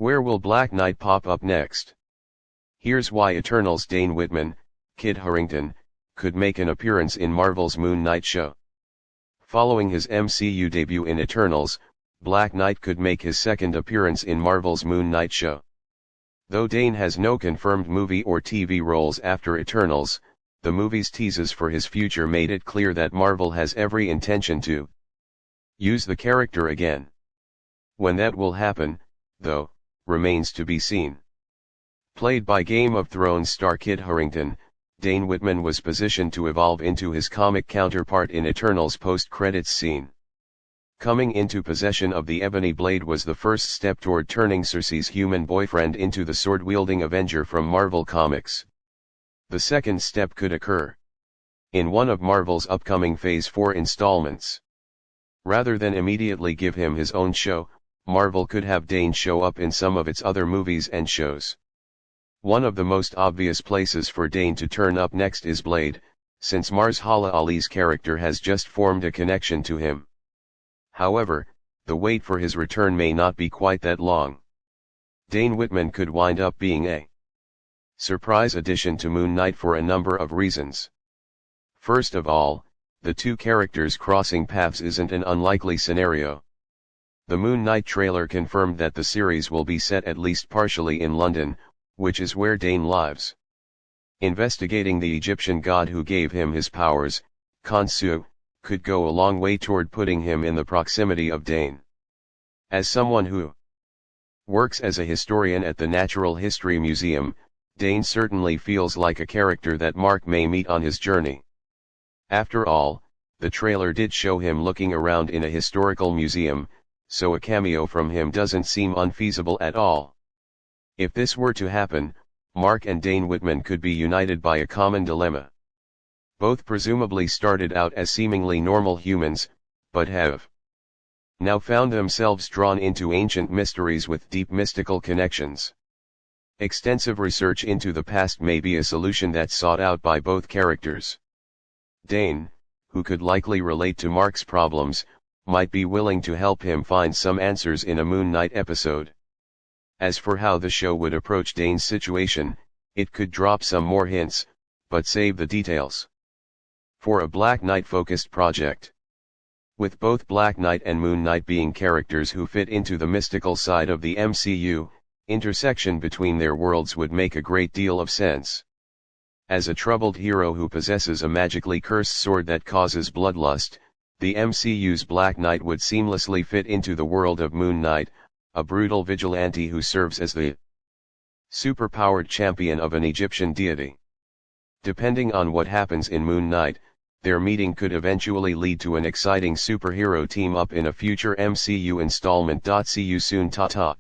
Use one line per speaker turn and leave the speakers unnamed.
Where will Black Knight pop up next? Here's why Eternals Dane Whitman, Kit Harington, could make an appearance in Marvel's Moon Knight show. Following his MCU debut in Eternals, Black Knight could make his second appearance in Marvel's Moon Knight show. Though Dane has no confirmed movie or TV roles after Eternals, the movie's teases for his future made it clear that Marvel has every intention to use the character again. When that will happen, though, remains to be seen. Played by Game of Thrones star Kit Harington, Dane Whitman was positioned to evolve into his comic counterpart in Eternals' post-credits scene. Coming into possession of the Ebony Blade was the first step toward turning Sersi's human boyfriend into the sword-wielding Avenger from Marvel Comics. The second step could occur in one of Marvel's upcoming Phase 4 installments. Rather than immediately give him his own show, Marvel could have Dane show up in some of its other movies and shows. One of the most obvious places for Dane to turn up next is Blade, since Mahershala Ali's character has just formed a connection to him. However, the wait for his return may not be quite that long. Dane Whitman could wind up being a surprise addition to Moon Knight for a number of reasons. First of all, the two characters crossing paths isn't an unlikely scenario. The Moon Knight trailer confirmed that the series will be set at least partially in London, which is where Dane lives. Investigating the Egyptian god who gave him his powers, Khonsu, could go a long way toward putting him in the proximity of Dane. As someone who works as a historian at the Natural History Museum, Dane certainly feels like a character that Mark may meet on his journey. After all, the trailer did show him looking around in a historical museum, so a cameo from him doesn't seem unfeasible at all. If this were to happen, Mark and Dane Whitman could be united by a common dilemma. Both presumably started out as seemingly normal humans, but have now found themselves drawn into ancient mysteries with deep mystical connections. Extensive research into the past may be a solution that's sought out by both characters. Dane, who could likely relate to Mark's problems, might be willing to help him find some answers in a Moon Knight episode. As for how the show would approach Dane's situation, it could drop some more hints, but save the details for a Black Knight-focused project. With both Black Knight and Moon Knight being characters who fit into the mystical side of the MCU, intersection between their worlds would make a great deal of sense. As a troubled hero who possesses a magically cursed sword that causes bloodlust, the MCU's Black Knight would seamlessly fit into the world of Moon Knight, a brutal vigilante who serves as the superpowered champion of an Egyptian deity. Depending on what happens in Moon Knight, their meeting could eventually lead to an exciting superhero team-up in a future MCU installment. See you soon, ta-ta.